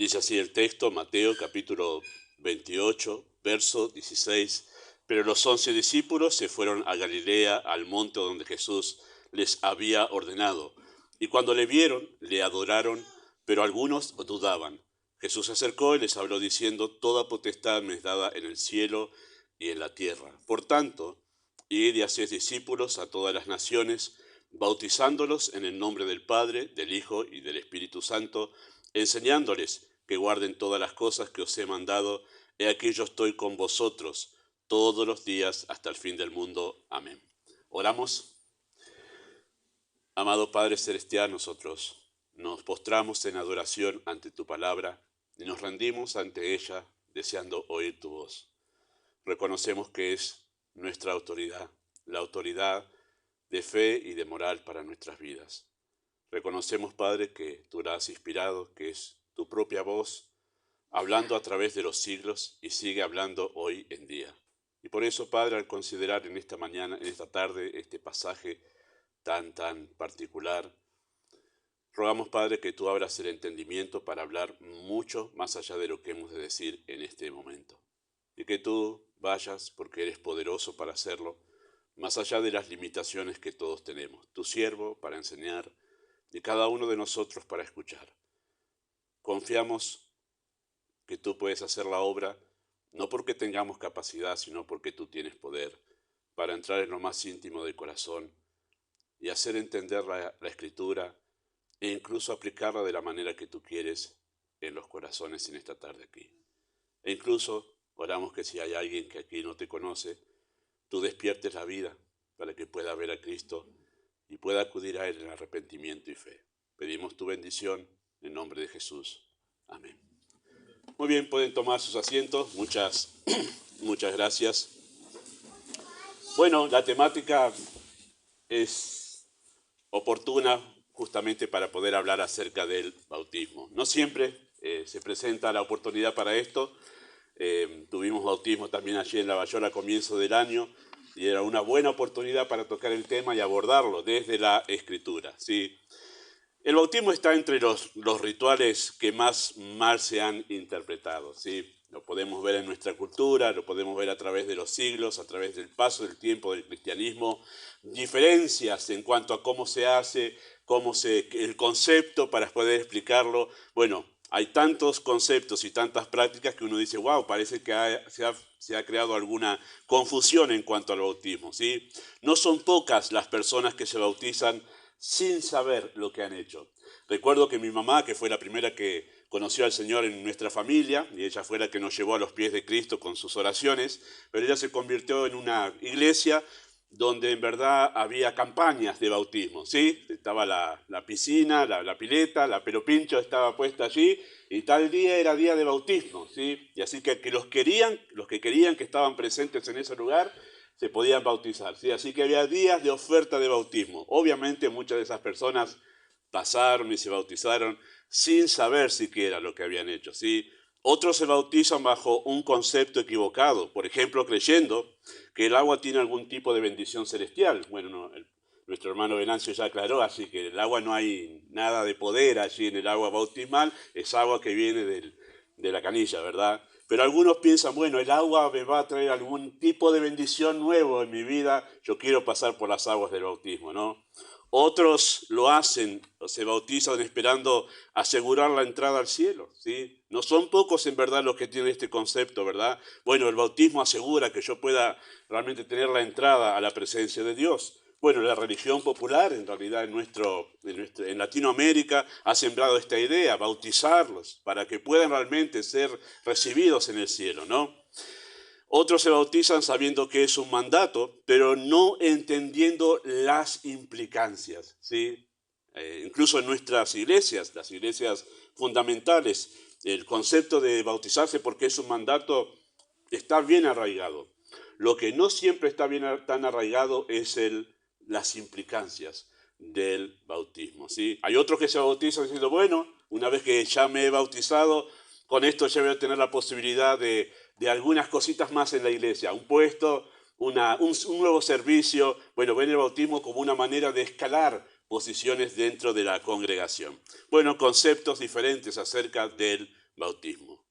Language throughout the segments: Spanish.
Dice así el texto, Mateo capítulo 28, verso 16. Pero los 11 discípulos se fueron a Galilea, al monte donde Jesús les había ordenado. Y cuando le vieron, le adoraron, pero algunos dudaban. Jesús se acercó y les habló diciendo, toda potestad me es dada en el cielo y en la tierra. Por tanto, id y haced discípulos a todas las naciones, bautizándolos en el nombre del Padre, del Hijo y del Espíritu Santo, enseñándoles que guarden todas las cosas que os he mandado. He aquí yo estoy con vosotros todos los días hasta el fin del mundo. Amén. Oramos. Amado Padre Celestial, nosotros nos postramos en adoración ante tu palabra y nos rendimos ante ella deseando oír tu voz. Reconocemos que es nuestra autoridad, la autoridad de fe y de moral para nuestras vidas. Reconocemos, Padre, que tú la has inspirado, que es tu propia voz, hablando a través de los siglos y sigue hablando hoy en día. Y por eso, Padre, al considerar en esta mañana, en esta tarde, este pasaje tan particular, rogamos, Padre, que tú abras el entendimiento para hablar mucho más allá de lo que hemos de decir en este momento. Y que tú vayas, porque eres poderoso para hacerlo, más allá de las limitaciones que todos tenemos. Tu siervo para enseñar y cada uno de nosotros para escuchar. Confiamos que tú puedes hacer la obra, no porque tengamos capacidad, sino porque tú tienes poder para entrar en lo más íntimo del corazón y hacer entender la Escritura e incluso aplicarla de la manera que tú quieres en los corazones en esta tarde aquí. E incluso oramos que si hay alguien que aquí no te conoce, tú despiertes la vida para que pueda ver a Cristo y pueda acudir a Él en arrepentimiento y fe. Pedimos tu bendición en nombre de Jesús. Amén. Muy bien, pueden tomar sus asientos. Muchas gracias. Bueno, la temática es oportuna justamente para poder hablar acerca del bautismo. No siempre se presenta la oportunidad para esto. Tuvimos bautismo también allí en Lavallaol a comienzo del año y era una buena oportunidad para tocar el tema y abordarlo desde la Escritura, ¿sí? El bautismo está entre los rituales que más mal se han interpretado, ¿sí? Lo podemos ver en nuestra cultura, lo podemos ver a través de los siglos, a través del paso del tiempo del cristianismo, diferencias en cuanto a cómo se hace, el concepto para poder explicarlo. Bueno, hay tantos conceptos y tantas prácticas que uno dice, wow, parece que se ha creado alguna confusión en cuanto al bautismo, ¿sí? No son pocas las personas que se bautizan sin saber lo que han hecho. Recuerdo que mi mamá, que fue la primera que conoció al Señor en nuestra familia, y ella fue la que nos llevó a los pies de Cristo con sus oraciones, pero ella se convirtió en una iglesia donde en verdad había campañas de bautismo, ¿sí? Estaba la piscina, la pileta, la pelopincho estaba puesta allí, y tal día era día de bautismo, ¿sí? Y así que los que querían que estaban presentes en ese lugar, se podían bautizar, ¿sí? Así que había días de oferta de bautismo. Obviamente muchas de esas personas pasaron y se bautizaron sin saber siquiera lo que habían hecho, ¿sí? Otros se bautizan bajo un concepto equivocado, por ejemplo, creyendo que el agua tiene algún tipo de bendición celestial. Bueno, no, nuestro hermano Venancio ya aclaró, así que el agua no hay nada de poder allí en el agua bautismal, es agua que viene de la canilla, ¿verdad? Pero algunos piensan, bueno, el agua me va a traer algún tipo de bendición nuevo en mi vida, yo quiero pasar por las aguas del bautismo, ¿no? Otros lo hacen, o se bautizan esperando asegurar la entrada al cielo, ¿sí? No son pocos en verdad los que tienen este concepto, ¿verdad? Bueno, el bautismo asegura que yo pueda realmente tener la entrada a la presencia de Dios. Bueno, la religión popular, en realidad en Latinoamérica, ha sembrado esta idea, bautizarlos, para que puedan realmente ser recibidos en el cielo, ¿no? Otros se bautizan sabiendo que es un mandato, pero no entendiendo las implicancias, ¿sí? Incluso en nuestras iglesias, las iglesias fundamentales, el concepto de bautizarse porque es un mandato está bien arraigado. Lo que no siempre está tan arraigado es las implicancias del bautismo, ¿sí? Hay otros que se bautizan diciendo, bueno, una vez que ya me he bautizado, con esto ya voy a tener la posibilidad de algunas cositas más en la iglesia, un puesto, un nuevo servicio. Bueno, ven el bautismo como una manera de escalar posiciones dentro de la congregación. Bueno, conceptos diferentes acerca del bautismo.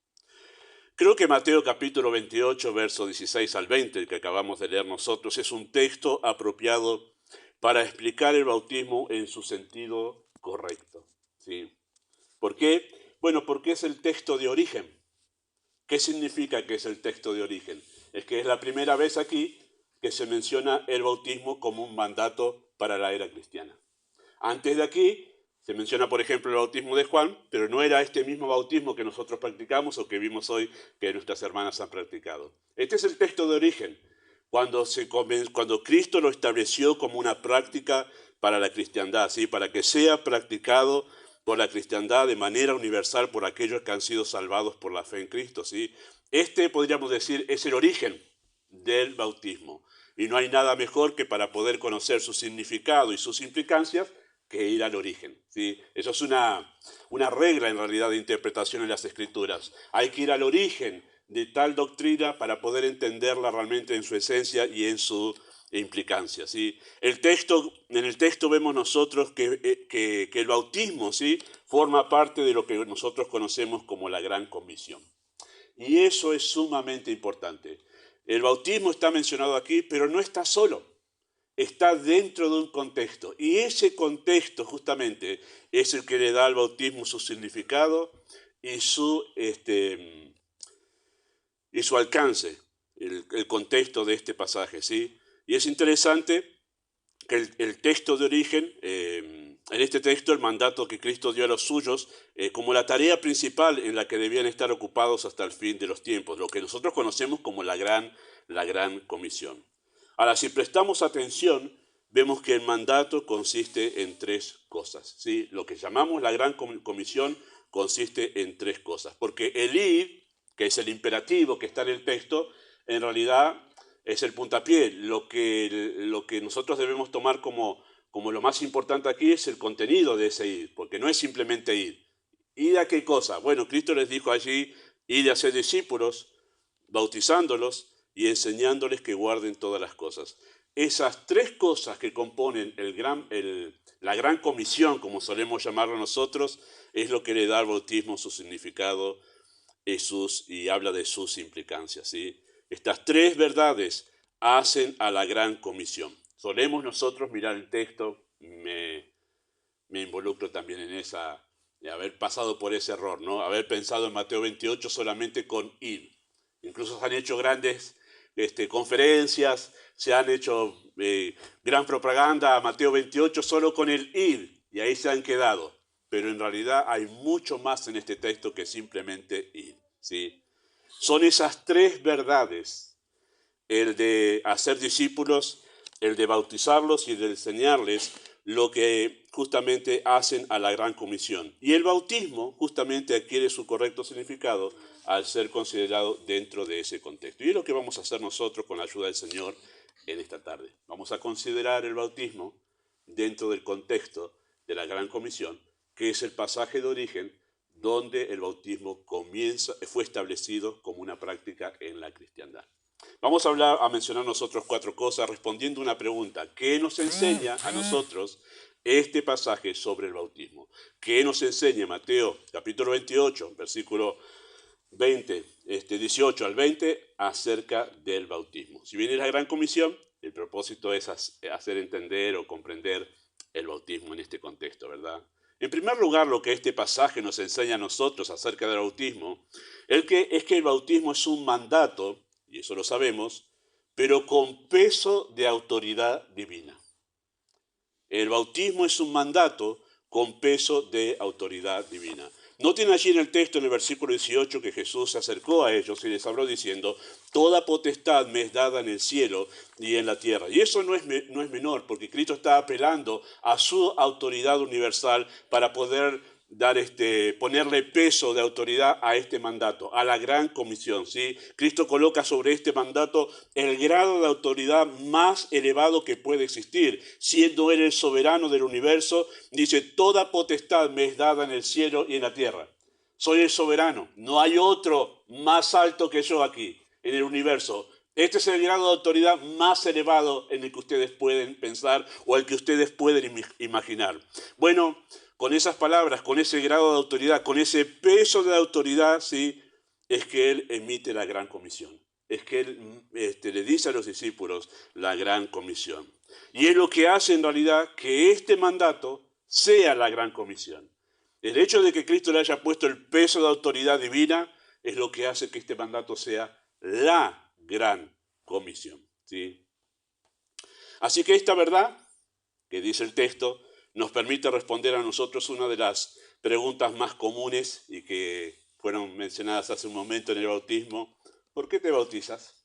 Creo que Mateo capítulo 28, verso 16 al 20, el que acabamos de leer nosotros, es un texto apropiado para explicar el bautismo en su sentido correcto, ¿sí? ¿Por qué? Bueno, porque es el texto de origen. ¿Qué significa que es el texto de origen? Es que es la primera vez aquí que se menciona el bautismo como un mandato para la era cristiana. Antes de aquí se menciona, por ejemplo, el bautismo de Juan, pero no era este mismo bautismo que nosotros practicamos o que vimos hoy que nuestras hermanas han practicado. Este es el texto de origen, cuando Cristo lo estableció como una práctica para la cristiandad, ¿sí? Para que sea practicado por la cristiandad de manera universal por aquellos que han sido salvados por la fe en Cristo, ¿sí? Este, podríamos decir, es el origen del bautismo. Y no hay nada mejor que para poder conocer su significado y sus implicancias que ir al origen, ¿sí? Eso es una regla en realidad de interpretación en las Escrituras. Hay que ir al origen de tal doctrina para poder entenderla realmente en su esencia y en su implicancia, ¿sí? En el texto vemos nosotros que el bautismo, ¿sí? Forma parte de lo que nosotros conocemos como la Gran Comisión. Y eso es sumamente importante. El bautismo está mencionado aquí, pero no está solo. Está dentro de un contexto. Y ese contexto justamente es el que le da al bautismo su significado y su alcance, el contexto de este pasaje, ¿sí? Y es interesante que el texto de origen, en este texto el mandato que Cristo dio a los suyos como la tarea principal en la que debían estar ocupados hasta el fin de los tiempos, lo que nosotros conocemos como la gran comisión. Ahora, si prestamos atención, vemos que el mandato consiste en tres cosas, ¿sí? Lo que llamamos la gran comisión consiste en tres cosas, porque el ir, que es el imperativo que está en el texto, en realidad es el puntapié. Lo que nosotros debemos tomar como lo más importante aquí es el contenido de ese ir, porque no es simplemente ir. ¿Ir a qué cosa? Bueno, Cristo les dijo allí, ir a ser discípulos, bautizándolos y enseñándoles que guarden todas las cosas. Esas tres cosas que componen la gran comisión, como solemos llamarlo nosotros, es lo que le da al bautismo su significado y habla de sus implicancias, ¿sí? Estas tres verdades hacen a la gran comisión. Solemos nosotros mirar el texto, me involucro también en de haber pasado por ese error, ¿no? Haber pensado en Mateo 28 solamente con ir. Incluso se han hecho grandes conferencias, se han hecho gran propaganda a Mateo 28 solo con el ir, y ahí se han quedado. Pero en realidad hay mucho más en este texto que simplemente ir, ¿sí? Son esas tres verdades, el de hacer discípulos, el de bautizarlos y el de enseñarles, lo que justamente hacen a la gran comisión. Y el bautismo justamente adquiere su correcto significado al ser considerado dentro de ese contexto. Y es lo que vamos a hacer nosotros con la ayuda del Señor en esta tarde. Vamos a considerar el bautismo dentro del contexto de la gran comisión, que es el pasaje de origen donde el bautismo fue establecido como una práctica en la cristiandad. Vamos a mencionar nosotros cuatro cosas respondiendo una pregunta. ¿Qué nos enseña a nosotros este pasaje sobre el bautismo? ¿Qué nos enseña Mateo capítulo 28, versículo 18 al 20 acerca del bautismo? Si bien es la gran comisión, el propósito es hacer entender o comprender el bautismo en este contexto, ¿verdad? En primer lugar, lo que este pasaje nos enseña a nosotros acerca del bautismo es que el bautismo es un mandato, y eso lo sabemos, pero con peso de autoridad divina. El bautismo es un mandato con peso de autoridad divina. Noten allí en el texto, en el versículo 18, que Jesús se acercó a ellos y les habló diciendo, toda potestad me es dada en el cielo y en la tierra. Y eso no es menor, porque Cristo está apelando a su autoridad universal para poder ponerle peso de autoridad a este mandato, a la gran comisión, ¿sí? Cristo coloca sobre este mandato el grado de autoridad más elevado que puede existir, siendo Él el soberano del universo. Dice, toda potestad me es dada en el cielo y en la tierra. Soy el soberano, no hay otro más alto que yo aquí, en el universo. Este es el grado de autoridad más elevado en el que ustedes pueden pensar o el que ustedes pueden imaginar. Bueno, con esas palabras, con ese grado de autoridad, con ese peso de autoridad, ¿sí? Es que Él emite la gran comisión. Es que Él le dice a los discípulos la gran comisión. Y es lo que hace en realidad que este mandato sea la gran comisión. El hecho de que Cristo le haya puesto el peso de autoridad divina es lo que hace que este mandato sea la gran comisión, ¿sí? Así que esta verdad, que dice el texto, nos permite responder a nosotros una de las preguntas más comunes y que fueron mencionadas hace un momento en el bautismo. ¿Por qué te bautizas?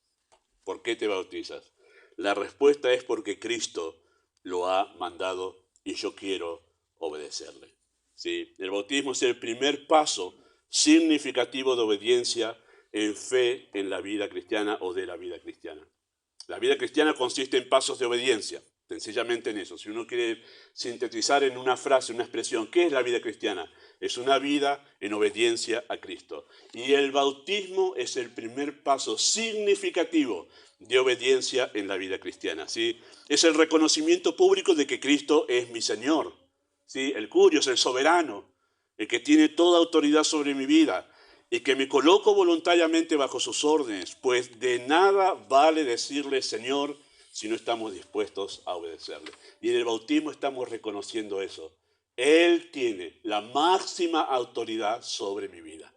¿Por qué te bautizas? La respuesta es porque Cristo lo ha mandado y yo quiero obedecerle. ¿Sí? El bautismo es el primer paso significativo de obediencia en fe en la vida cristiana o de la vida cristiana. La vida cristiana consiste en pasos de obediencia, sencillamente en eso. Si uno quiere sintetizar en una frase, una expresión, ¿qué es la vida cristiana? Es una vida en obediencia a Cristo. Y el bautismo es el primer paso significativo de obediencia en la vida cristiana, ¿sí? Es el reconocimiento público de que Cristo es mi Señor, ¿sí? El Curios, el soberano, el que tiene toda autoridad sobre mi vida, y que me coloco voluntariamente bajo sus órdenes, pues de nada vale decirle Señor si no estamos dispuestos a obedecerle. Y en el bautismo estamos reconociendo eso. Él tiene la máxima autoridad sobre mi vida.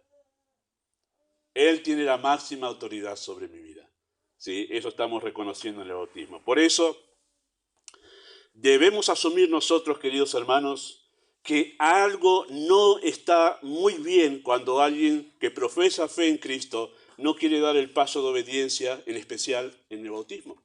Él tiene la máxima autoridad sobre mi vida. ¿Sí? Eso estamos reconociendo en el bautismo. Por eso debemos asumir nosotros, queridos hermanos, que algo no está muy bien cuando alguien que profesa fe en Cristo no quiere dar el paso de obediencia, en especial en el bautismo.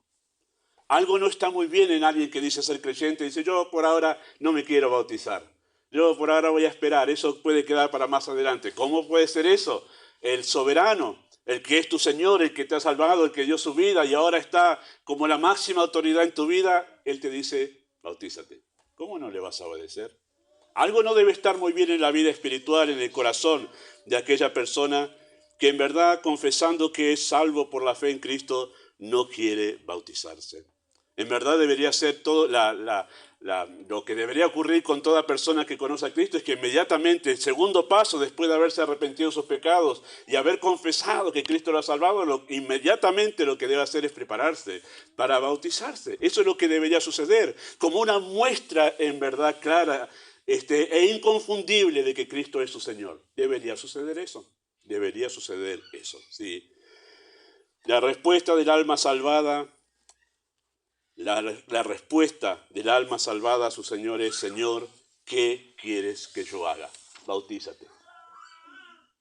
Algo no está muy bien en alguien que dice ser creyente y dice, yo por ahora no me quiero bautizar. Yo por ahora voy a esperar, eso puede quedar para más adelante. ¿Cómo puede ser eso? El soberano, el que es tu Señor, el que te ha salvado, el que dio su vida y ahora está como la máxima autoridad en tu vida, Él te dice, bautízate. ¿Cómo no le vas a obedecer? Algo no debe estar muy bien en la vida espiritual, en el corazón de aquella persona que en verdad, confesando que es salvo por la fe en Cristo, no quiere bautizarse. En verdad debería ser todo lo que debería ocurrir con toda persona que conoce a Cristo es que inmediatamente, el segundo paso, después de haberse arrepentido de sus pecados y haber confesado que Cristo lo ha salvado, inmediatamente lo que debe hacer es prepararse para bautizarse. Eso es lo que debería suceder, como una muestra en verdad clara e inconfundible de que Cristo es su Señor. Debería suceder eso. Debería suceder eso, ¿sí? La respuesta del alma salvada, la respuesta del alma salvada a su Señor es, Señor, ¿qué quieres que yo haga? Bautízate.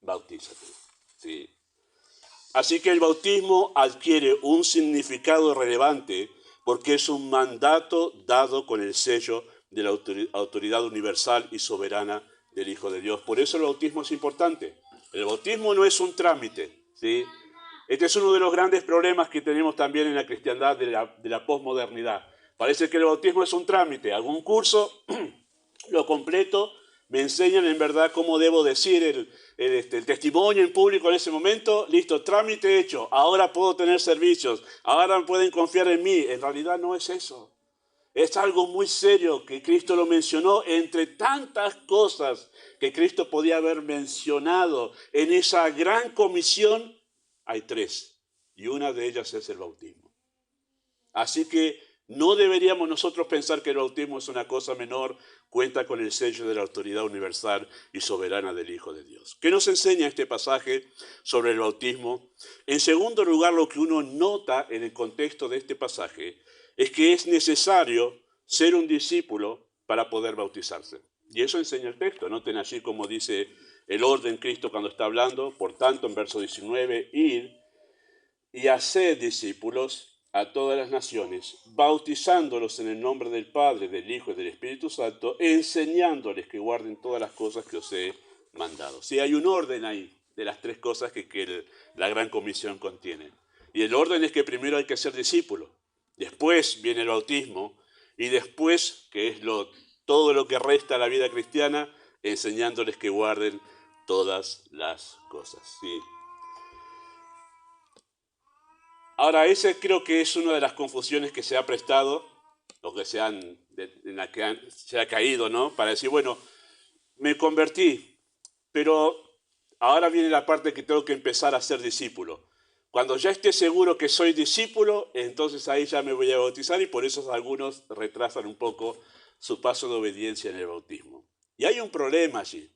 Bautízate, ¿sí? Así que el bautismo adquiere un significado relevante porque es un mandato dado con el sello de la autoridad universal y soberana del Hijo de Dios. Por eso el bautismo es importante. El bautismo no es un trámite, ¿sí? Este es uno de los grandes problemas que tenemos también en la cristiandad de la posmodernidad. Parece que el bautismo es un trámite. Algún curso, lo completo, me enseñan en verdad cómo debo decir el testimonio en público en ese momento. Listo, trámite hecho. Ahora puedo tener servicios. Ahora pueden confiar en mí. En realidad no es eso. Es algo muy serio que Cristo lo mencionó entre tantas cosas que Cristo podía haber mencionado en esa gran comisión. Hay tres, y una de ellas es el bautismo. Así que no deberíamos nosotros pensar que el bautismo es una cosa menor, cuenta con el sello de la autoridad universal y soberana del Hijo de Dios. ¿Qué nos enseña este pasaje sobre el bautismo? En segundo lugar, lo que uno nota en el contexto de este pasaje es que es necesario ser un discípulo para poder bautizarse. Y eso enseña el texto. Noten allí como dice el orden Cristo cuando está hablando. Por tanto, en verso 19, id y haced discípulos a todas las naciones, bautizándolos en el nombre del Padre, del Hijo y del Espíritu Santo, enseñándoles que guarden todas las cosas que os he mandado. Sí, hay un orden ahí de las tres cosas que la Gran Comisión contiene. Y el orden es que primero hay que ser discípulo, después viene el bautismo, y después, que es todo lo que resta a la vida cristiana, enseñándoles que guarden todas las cosas. ¿Sí? Ahora, ese creo que es una de las confusiones que se ha prestado, o que en la que se ha caído, ¿no? Para decir, bueno, me convertí, pero ahora viene la parte que tengo que empezar a ser discípulo. Cuando ya esté seguro que soy discípulo, entonces ahí ya me voy a bautizar y por eso algunos retrasan un poco su paso de obediencia en el bautismo. Y hay un problema allí.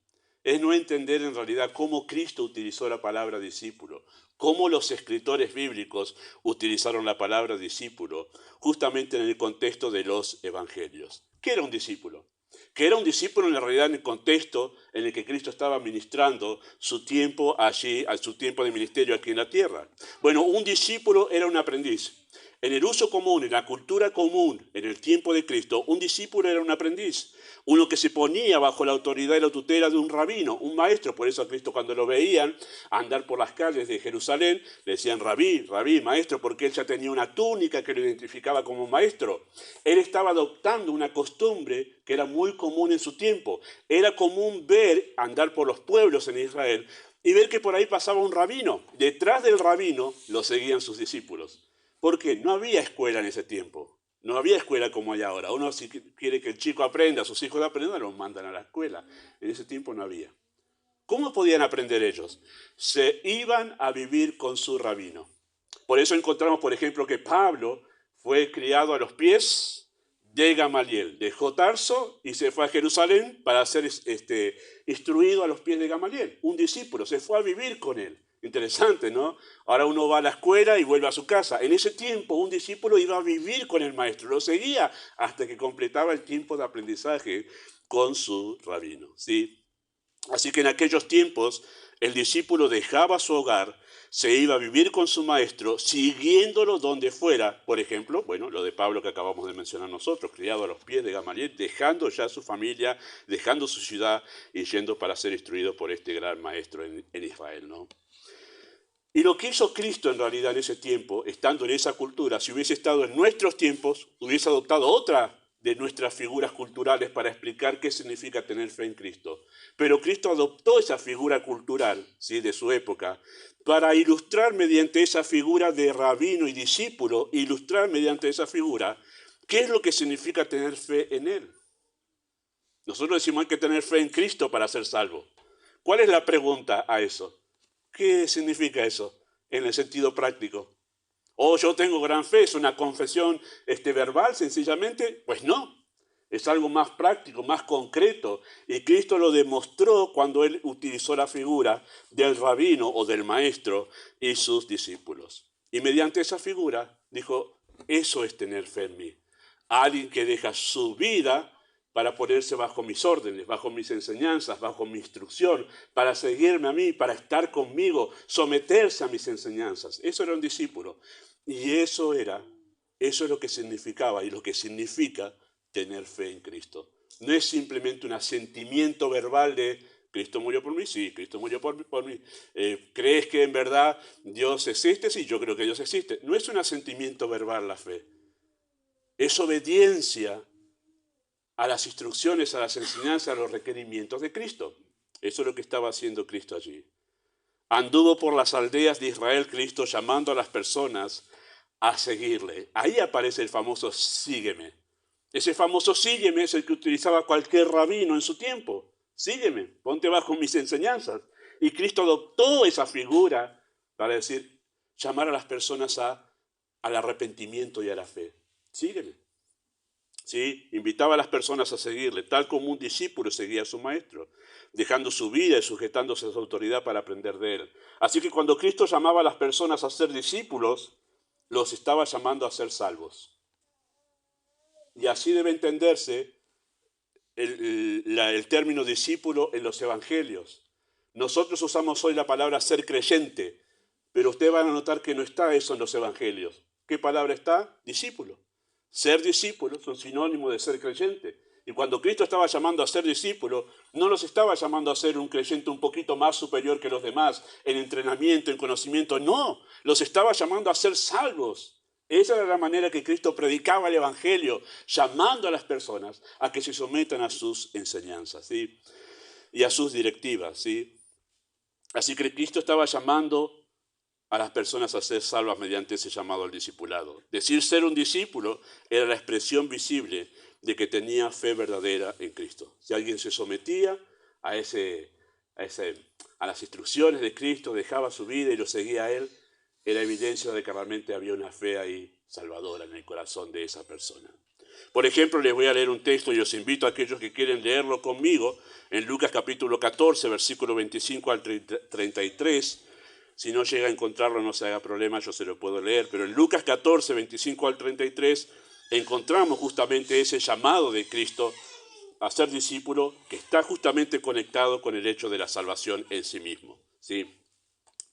Es no entender en realidad cómo Cristo utilizó la palabra discípulo, cómo los escritores bíblicos utilizaron la palabra discípulo, justamente en el contexto de los evangelios. ¿Qué era un discípulo? Que era un discípulo en la realidad en el contexto en el que Cristo estaba ministrando su tiempo allí, a su tiempo de ministerio aquí en la tierra. Bueno, un discípulo era un aprendiz. En el uso común, en la cultura común, en el tiempo de Cristo, un discípulo era un aprendiz, uno que se ponía bajo la autoridad y la tutela de un rabino, un maestro. Por eso a Cristo cuando lo veían andar por las calles de Jerusalén, le decían rabí, rabí, maestro, porque él ya tenía una túnica que lo identificaba como maestro. Él estaba adoptando una costumbre que era muy común en su tiempo. Era común ver, andar por los pueblos en Israel y ver que por ahí pasaba un rabino. Detrás del rabino lo seguían sus discípulos. Porque no había escuela en ese tiempo. No había escuela como hay ahora. Uno si quiere que el chico aprenda, sus hijos aprendan, los mandan a la escuela. En ese tiempo no había. ¿Cómo podían aprender ellos? Se iban a vivir con su rabino. Por eso encontramos, por ejemplo, que Pablo fue criado a los pies de Gamaliel. Dejó Tarso y se fue a Jerusalén para ser instruido a los pies de Gamaliel. Un discípulo, se fue a vivir con él. Interesante, ¿no? Ahora uno va a la escuela y vuelve a su casa. En ese tiempo un discípulo iba a vivir con el maestro, lo seguía hasta que completaba el tiempo de aprendizaje con su rabino, ¿sí? Así que en aquellos tiempos el discípulo dejaba su hogar, se iba a vivir con su maestro, siguiéndolo donde fuera. Por ejemplo, bueno, lo de Pablo que acabamos de mencionar nosotros, criado a los pies de Gamaliel, dejando ya su familia, dejando su ciudad y yendo para ser instruido por este gran maestro en Israel, ¿no? Y lo que hizo Cristo en realidad en ese tiempo, estando en esa cultura, si hubiese estado en nuestros tiempos, hubiese adoptado otra de nuestras figuras culturales para explicar qué significa tener fe en Cristo. Pero Cristo adoptó esa figura cultural, ¿sí?, de su época, para ilustrar mediante esa figura de rabino y discípulo, ilustrar mediante esa figura qué es lo que significa tener fe en Él. Nosotros decimos hay que tener fe en Cristo para ser salvo. ¿Cuál es la pregunta a eso? ¿Qué significa eso en el sentido práctico? ¿O yo tengo gran fe, es una confesión verbal sencillamente? Pues no, es algo más práctico, más concreto. Y Cristo lo demostró cuando Él utilizó la figura del rabino o del maestro y sus discípulos. Y mediante esa figura dijo, eso es tener fe en mí. Alguien que deja su vida para ponerse bajo mis órdenes, bajo mis enseñanzas, bajo mi instrucción, para seguirme a mí, para estar conmigo, someterse a mis enseñanzas. Eso era un discípulo. Y eso es lo que significaba y lo que significa tener fe en Cristo. No es simplemente un asentimiento verbal de Cristo murió por mí, sí, Cristo murió por mí. ¿Crees que en verdad Dios existe? Sí, yo creo que Dios existe. No es un asentimiento verbal la fe. Es obediencia a las instrucciones, a las enseñanzas, a los requerimientos de Cristo. Eso es lo que estaba haciendo Cristo allí. Anduvo por las aldeas de Israel Cristo llamando a las personas a seguirle. Ahí aparece el famoso sígueme. Ese famoso sígueme es el que utilizaba cualquier rabino en su tiempo. Sígueme, ponte bajo mis enseñanzas. Y Cristo adoptó esa figura para decir, llamar a las personas al arrepentimiento y a la fe. Sígueme. ¿Sí? Invitaba a las personas a seguirle, tal como un discípulo seguía a su maestro, dejando su vida y sujetándose a su autoridad para aprender de él. Así que cuando Cristo llamaba a las personas a ser discípulos, los estaba llamando a ser salvos. Y así debe entenderse el término discípulo en los evangelios. Nosotros usamos hoy la palabra ser creyente, pero ustedes van a notar que no está eso en los evangelios. ¿Qué palabra está? Discípulo. Ser discípulo es un sinónimo de ser creyente. Y cuando Cristo estaba llamando a ser discípulo, no los estaba llamando a ser un creyente un poquito más superior que los demás, en entrenamiento, en conocimiento. No, los estaba llamando a ser salvos. Esa era la manera que Cristo predicaba el Evangelio, llamando a las personas a que se sometan a sus enseñanzas, ¿sí?, y a sus directivas, ¿sí? Así que Cristo estaba llamando a las personas a ser salvas mediante ese llamado al discipulado. Decir ser un discípulo era la expresión visible de que tenía fe verdadera en Cristo. Si alguien se sometía a, ese, a las instrucciones de Cristo, dejaba su vida y lo seguía a Él, era evidencia de que realmente había una fe ahí salvadora en el corazón de esa persona. Por ejemplo, les voy a leer un texto y os invito a aquellos que quieren leerlo conmigo, en Lucas capítulo 14, versículo 25 al 33. Si no llega a encontrarlo, no se haga problema, yo se lo puedo leer. Pero en Lucas 14, 25 al 33, encontramos justamente ese llamado de Cristo a ser discípulo que está justamente conectado con el hecho de la salvación en sí mismo, ¿sí?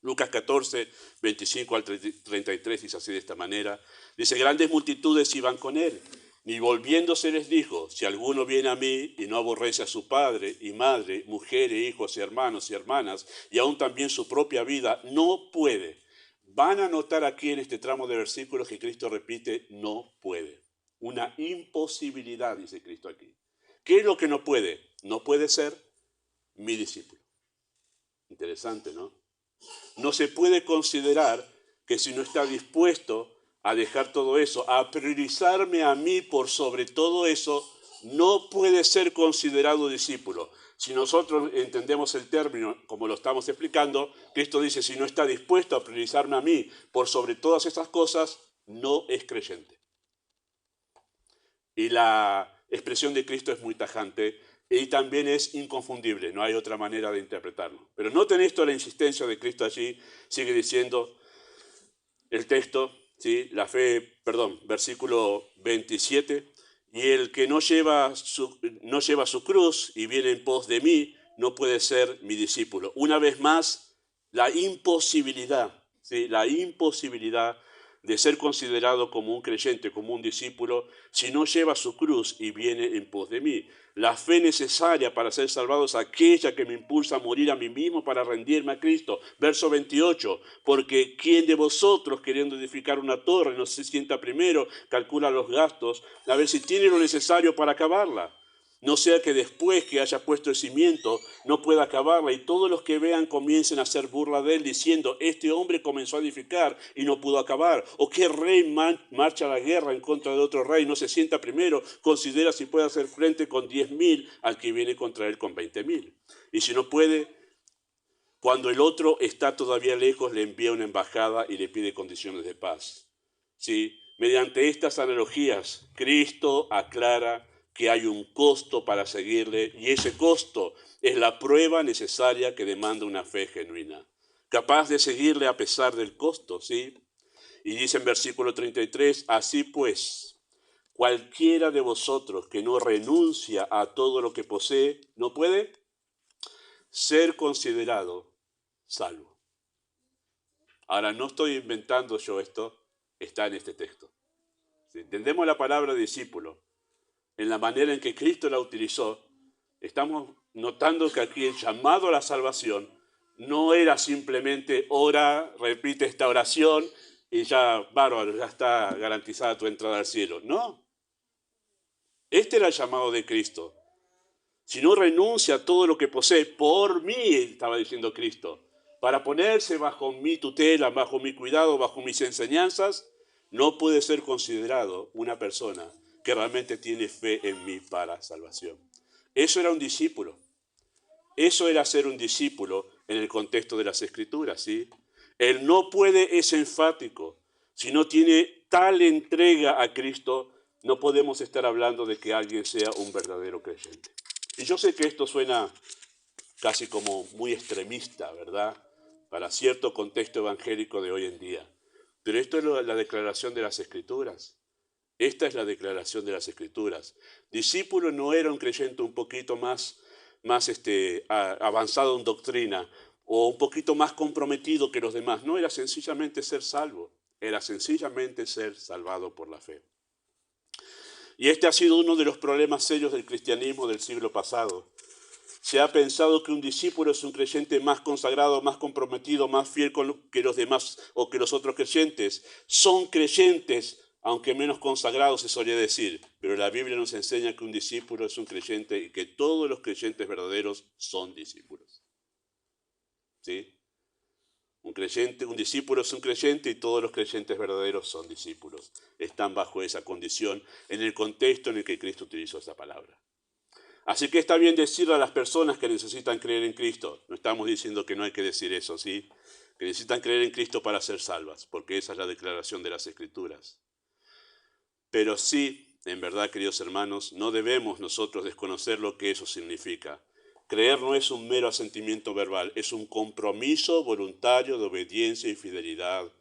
Lucas 14, 25 al 33 dice así de esta manera. Dice, grandes multitudes iban con él. Y volviéndose les dijo, si alguno viene a mí y no aborrece a su padre y madre, mujer e hijos y hermanos y hermanas, y aún también su propia vida, no puede. Van a notar aquí en este tramo de versículos que Cristo repite, no puede. Una imposibilidad, dice Cristo aquí. ¿Qué es lo que no puede? No puede ser mi discípulo. Interesante, ¿no? No se puede considerar que si no está dispuesto a dejar todo eso, a priorizarme a mí por sobre todo eso, no puede ser considerado discípulo. Si nosotros entendemos el término como lo estamos explicando, Cristo dice, si no está dispuesto a priorizarme a mí por sobre todas esas cosas, no es creyente. Y la expresión de Cristo es muy tajante y también es inconfundible, no hay otra manera de interpretarlo. Pero noten esto, la insistencia de Cristo allí, sigue diciendo el texto, ¿sí? Versículo 27, y el que no lleva su cruz y viene en pos de mí, no puede ser mi discípulo. Una vez más, la imposibilidad, ¿sí? La imposibilidad de ser considerado como un creyente, como un discípulo, si no lleva su cruz y viene en pos de mí. La fe necesaria para ser salvado es aquella que me impulsa a morir a mí mismo para rendirme a Cristo. Verso 28, porque ¿quién de vosotros queriendo edificar una torre no se sienta primero, calcula los gastos, a ver si tiene lo necesario para acabarla? No sea que después que haya puesto el cimiento no pueda acabarla y todos los que vean comiencen a hacer burla de él diciendo, este hombre comenzó a edificar y no pudo acabar. O qué rey marcha a la guerra en contra de otro rey, no se sienta primero, considera si puede hacer frente con 10.000 al que viene contra él con 20.000. Y si no puede, cuando el otro está todavía lejos, le envía una embajada y le pide condiciones de paz. ¿Sí? Mediante estas analogías, Cristo aclara que hay un costo para seguirle y ese costo es la prueba necesaria que demanda una fe genuina, capaz de seguirle a pesar del costo, ¿sí? Y dice en versículo 33, así pues, cualquiera de vosotros que no renuncia a todo lo que posee, no puede ser considerado salvo. Ahora, no estoy inventando yo esto, está en este texto. Si entendemos la palabra discípulo en la manera en que Cristo la utilizó, estamos notando que aquí el llamado a la salvación no era simplemente ora, repite esta oración y ya, bárbaro, ya está garantizada tu entrada al cielo. No, este era el llamado de Cristo. Si no renuncia a todo lo que posee, por mí, estaba diciendo Cristo, para ponerse bajo mi tutela, bajo mi cuidado, bajo mis enseñanzas, no puede ser considerado una persona que realmente tiene fe en mí para salvación. Eso era un discípulo. Eso era ser un discípulo en el contexto de las Escrituras, ¿sí? El no puede es enfático. Si no tiene tal entrega a Cristo, no podemos estar hablando de que alguien sea un verdadero creyente. Y yo sé que esto suena casi como muy extremista, ¿verdad? Para cierto contexto evangélico de hoy en día. Pero esto es la declaración de las Escrituras. Esta es la declaración de las Escrituras. Discípulo no era un creyente un poquito más avanzado en doctrina o un poquito más comprometido que los demás. No, era sencillamente ser salvo. Era sencillamente ser salvado por la fe. Y este ha sido uno de los problemas serios del cristianismo del siglo pasado. Se ha pensado que un discípulo es un creyente más consagrado, más comprometido, más fiel que los demás o que los otros creyentes. Son creyentes, aunque menos consagrados se solía decir. Pero la Biblia nos enseña que un discípulo es un creyente y que todos los creyentes verdaderos son discípulos. ¿Sí? Un discípulo es un creyente y todos los creyentes verdaderos son discípulos. Están bajo esa condición en el contexto en el que Cristo utilizó esa palabra. Así que está bien decirle a las personas que necesitan creer en Cristo. No estamos diciendo que no hay que decir eso, ¿sí? Que necesitan creer en Cristo para ser salvas, porque esa es la declaración de las Escrituras. Pero sí, en verdad, queridos hermanos, no debemos nosotros desconocer lo que eso significa. Creer no es un mero asentimiento verbal, es un compromiso voluntario de obediencia y fidelidad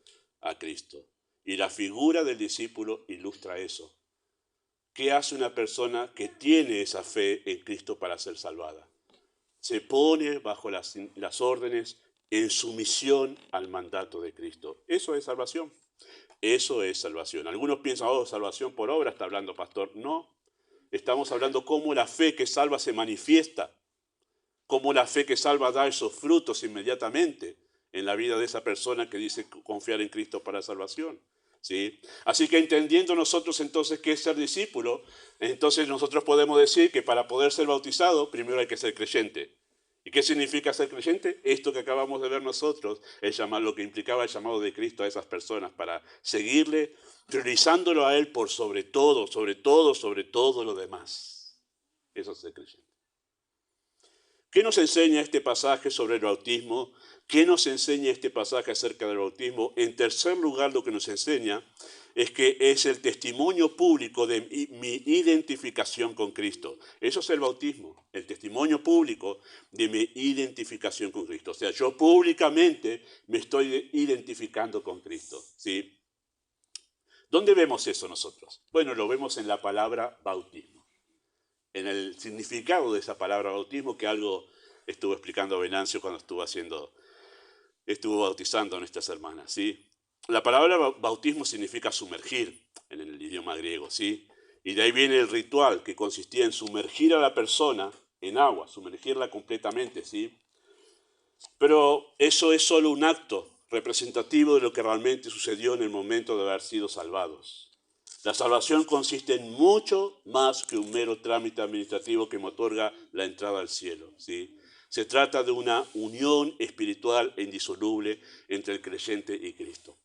a Cristo. Y la figura del discípulo ilustra eso. ¿Qué hace una persona que tiene esa fe en Cristo para ser salvada? Se pone bajo las órdenes en sumisión al mandato de Cristo. Eso es salvación. Eso es salvación. Algunos piensan, oh, salvación por obra, está hablando pastor. No, estamos hablando cómo la fe que salva se manifiesta, cómo la fe que salva da esos frutos inmediatamente en la vida de esa persona que dice confiar en Cristo para salvación. ¿Sí? Así que entendiendo nosotros entonces qué es ser discípulo, entonces nosotros podemos decir que para poder ser bautizado, primero hay que ser creyente. ¿Y qué significa ser creyente? Esto que acabamos de ver nosotros, lo que implicaba el llamado de Cristo a esas personas para seguirle, priorizándolo a Él por sobre todo lo demás. Eso es ser creyente. ¿Qué nos enseña este pasaje sobre el bautismo? ¿Qué nos enseña este pasaje acerca del bautismo? En tercer lugar, lo que nos enseña es que es el testimonio público de mi identificación con Cristo. Eso es el bautismo, el testimonio público de mi identificación con Cristo. O sea, yo públicamente me estoy identificando con Cristo, ¿sí? ¿Dónde vemos eso nosotros? Bueno, lo vemos en la palabra bautismo, en el significado de esa palabra bautismo, que algo estuvo explicando Venancio cuando estuvo bautizando a nuestras hermanas, ¿sí? La palabra bautismo significa sumergir en el idioma griego, ¿sí? Y de ahí viene el ritual que consistía en sumergir a la persona en agua, sumergirla completamente, ¿sí? Pero eso es solo un acto representativo de lo que realmente sucedió en el momento de haber sido salvados. La salvación consiste en mucho más que un mero trámite administrativo que me otorga la entrada al cielo, ¿sí? Se trata de una unión espiritual e indisoluble entre el creyente y Cristo.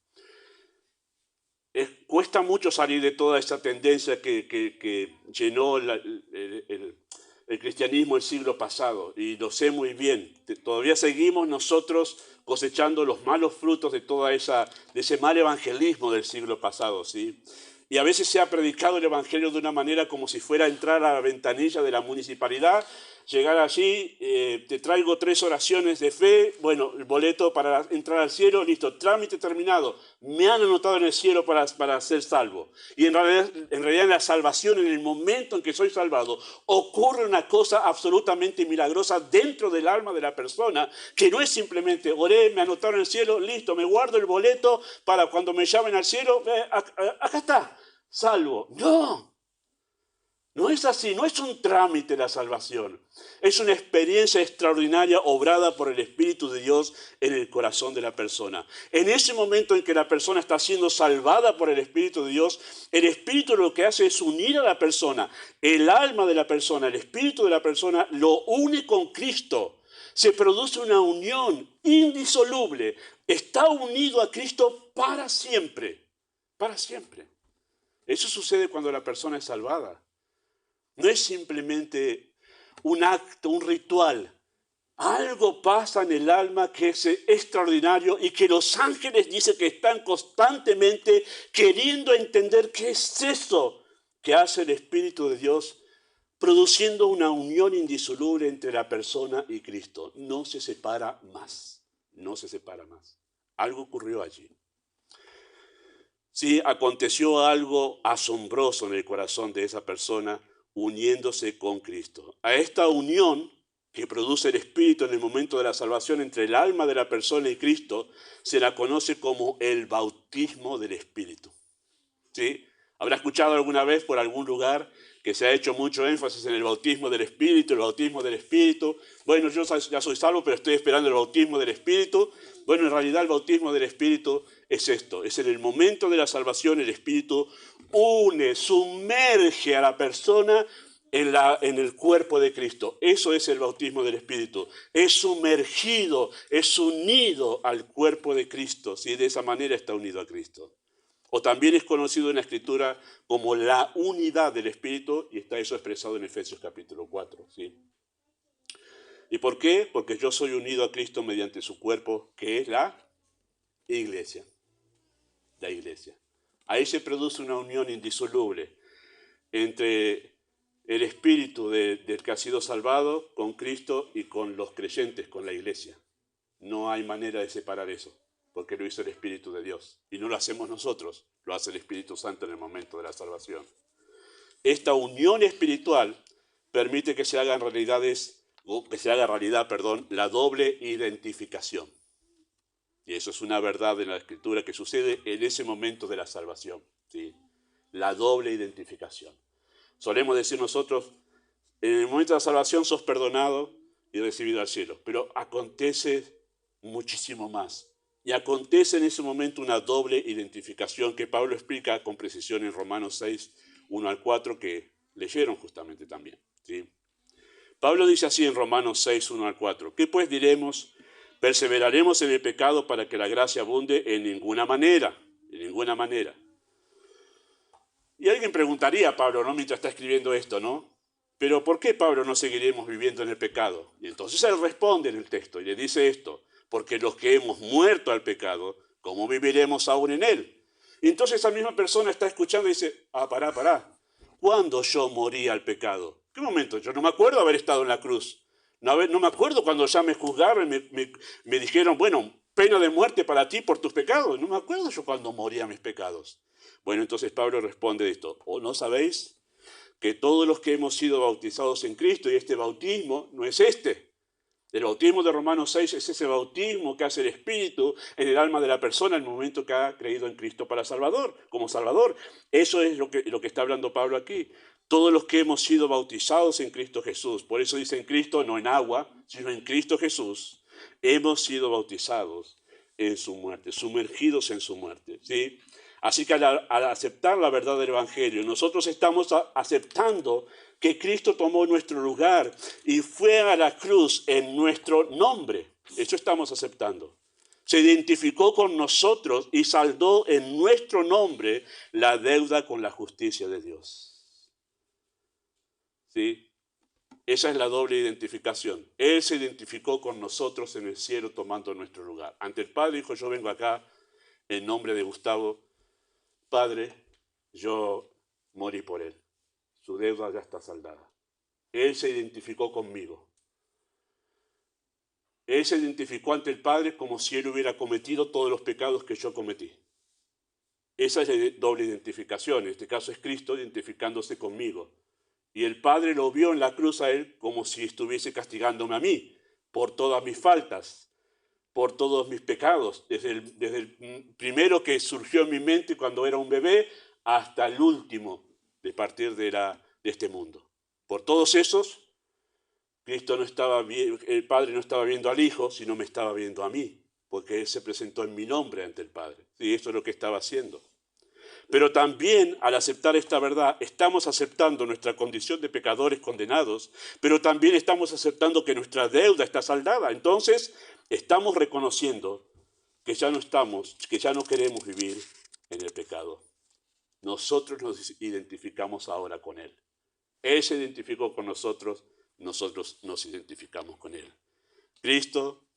Cuesta mucho salir de toda esa tendencia que llenó el cristianismo el siglo pasado, y lo sé muy bien. Todavía seguimos nosotros cosechando los malos frutos de ese mal evangelismo del siglo pasado, ¿sí? Y a veces se ha predicado el evangelio de una manera como si fuera a entrar a la ventanilla de la municipalidad, llegar allí, te traigo 3 oraciones de fe, bueno, el boleto para entrar al cielo, listo, trámite terminado, me han anotado en el cielo para ser salvo. Y en realidad en la salvación, en el momento en que soy salvado, ocurre una cosa absolutamente milagrosa dentro del alma de la persona, que no es simplemente, oré, me anotaron en el cielo, listo, me guardo el boleto para cuando me llamen al cielo, acá está, salvo. No. No es así, no es un trámite la salvación. Es una experiencia extraordinaria obrada por el Espíritu de Dios en el corazón de la persona. En ese momento en que la persona está siendo salvada por el Espíritu de Dios, el Espíritu lo que hace es unir a la persona. El alma de la persona, el Espíritu de la persona lo une con Cristo. Se produce una unión indisoluble. Está unido a Cristo para siempre. Para siempre. Eso sucede cuando la persona es salvada. No es simplemente un acto, un ritual. Algo pasa en el alma que es extraordinario y que los ángeles dicen que están constantemente queriendo entender qué es eso que hace el Espíritu de Dios, produciendo una unión indisoluble entre la persona y Cristo. No se separa más. No se separa más. Algo ocurrió allí. Sí, aconteció algo asombroso en el corazón de esa persona, uniéndose con Cristo. A esta unión que produce el Espíritu en el momento de la salvación entre el alma de la persona y Cristo, se la conoce como el bautismo del Espíritu. ¿Sí? ¿Habrá escuchado alguna vez por algún lugar que se ha hecho mucho énfasis en el bautismo del Espíritu, el bautismo del Espíritu? Bueno, yo ya soy salvo, pero estoy esperando el bautismo del Espíritu. Bueno, en realidad el bautismo del Espíritu es esto, es en el momento de la salvación el Espíritu sumerge a la persona en el cuerpo de Cristo. Eso es el bautismo del Espíritu. Es sumergido, es unido al cuerpo de Cristo. ¿Sí? De esa manera está unido a Cristo. O también es conocido en la Escritura como la unidad del Espíritu, y está eso expresado en Efesios capítulo 4. ¿Sí? ¿Y por qué? Porque yo soy unido a Cristo mediante su cuerpo, que es la iglesia. La iglesia. Ahí se produce una unión indisoluble entre el espíritu del que ha sido salvado con Cristo y con los creyentes, con la iglesia. No hay manera de separar eso, porque lo hizo el Espíritu de Dios. Y no lo hacemos nosotros, lo hace el Espíritu Santo en el momento de la salvación. Esta unión espiritual permite que se haga realidad, la doble identificación. Y eso es una verdad en la Escritura que sucede en ese momento de la salvación. ¿Sí? La doble identificación. Solemos decir nosotros, en el momento de la salvación sos perdonado y recibido al cielo. Pero acontece muchísimo más. Y acontece en ese momento una doble identificación que Pablo explica con precisión en Romanos 6, 1 al 4, que leyeron justamente también. ¿Sí? Pablo dice así en Romanos 6, 1 al 4. ¿Qué pues diremos? ¿Perseveraremos en el pecado para que la gracia abunde? En ninguna manera. En ninguna manera. Y alguien preguntaría a Pablo, ¿no? Mientras está escribiendo esto, ¿no? Pero ¿por qué, Pablo, no seguiremos viviendo en el pecado? Y entonces él responde en el texto y le dice esto. Porque los que hemos muerto al pecado, ¿cómo viviremos aún en él? Y entonces esa misma persona está escuchando y dice, pará. ¿Cuándo yo morí al pecado? ¿Qué momento? Yo no me acuerdo haber estado en la cruz. No me acuerdo cuando ya me juzgaron y me dijeron, bueno, pena de muerte para ti por tus pecados. No me acuerdo yo cuando morí a mis pecados. Bueno, entonces Pablo responde esto. ¿O no sabéis que todos los que hemos sido bautizados en Cristo, y este bautismo no es este? El bautismo de Romanos 6 es ese bautismo que hace el Espíritu en el alma de la persona en el momento que ha creído en Cristo como Salvador. Eso es lo que está hablando Pablo aquí. Todos los que hemos sido bautizados en Cristo Jesús, por eso dice en Cristo, no en agua, sino en Cristo Jesús, hemos sido bautizados en su muerte, sumergidos en su muerte. ¿Sí? Así que al aceptar la verdad del Evangelio, nosotros estamos aceptando que Cristo tomó nuestro lugar y fue a la cruz en nuestro nombre. Eso estamos aceptando. Se identificó con nosotros y saldó en nuestro nombre la deuda con la justicia de Dios. ¿Sí? Esa es la doble identificación. Él se identificó con nosotros en el cielo tomando nuestro lugar. Ante el Padre dijo, yo vengo acá en nombre de Gustavo. Padre, yo morí por él. Su deuda ya está saldada. Él se identificó conmigo. Él se identificó ante el Padre como si él hubiera cometido todos los pecados que yo cometí. Esa es la doble identificación. En este caso es Cristo identificándose conmigo. Y el Padre lo vio en la cruz a él como si estuviese castigándome a mí por todas mis faltas, por todos mis pecados, desde el primero que surgió en mi mente cuando era un bebé hasta el último de partir de este mundo. Por todos esos, el Padre no estaba viendo al Hijo, sino me estaba viendo a mí, porque Él se presentó en mi nombre ante el Padre. Y esto es lo que estaba haciendo. Pero también al aceptar esta verdad, estamos aceptando nuestra condición de pecadores condenados, pero también estamos aceptando que nuestra deuda está saldada. Entonces, estamos reconociendo que ya no queremos vivir en el pecado. Nosotros nos identificamos ahora con Él. Él se identificó con nosotros nos identificamos con Él. Cristo,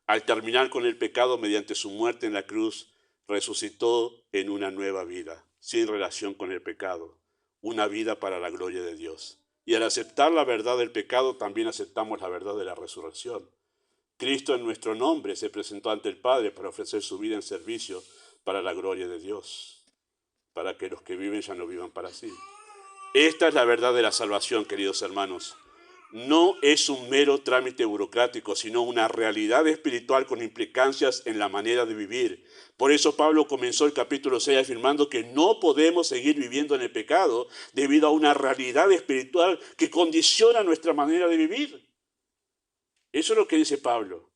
al terminar con el pecado mediante su muerte en la cruz, resucitó en una nueva vida, sin relación con el pecado, una vida para la gloria de Dios. Y al aceptar la verdad del pecado, también aceptamos la verdad de la resurrección. Cristo en nuestro nombre se presentó ante el Padre para ofrecer su vida en servicio para la gloria de Dios, para que los que viven ya no vivan para sí. Esta es la verdad de la salvación, queridos hermanos. No es un mero trámite burocrático, sino una realidad espiritual con implicancias en la manera de vivir. Por eso Pablo comenzó el capítulo 6 afirmando que no podemos seguir viviendo en el pecado debido a una realidad espiritual que condiciona nuestra manera de vivir. Eso es lo que dice Pablo.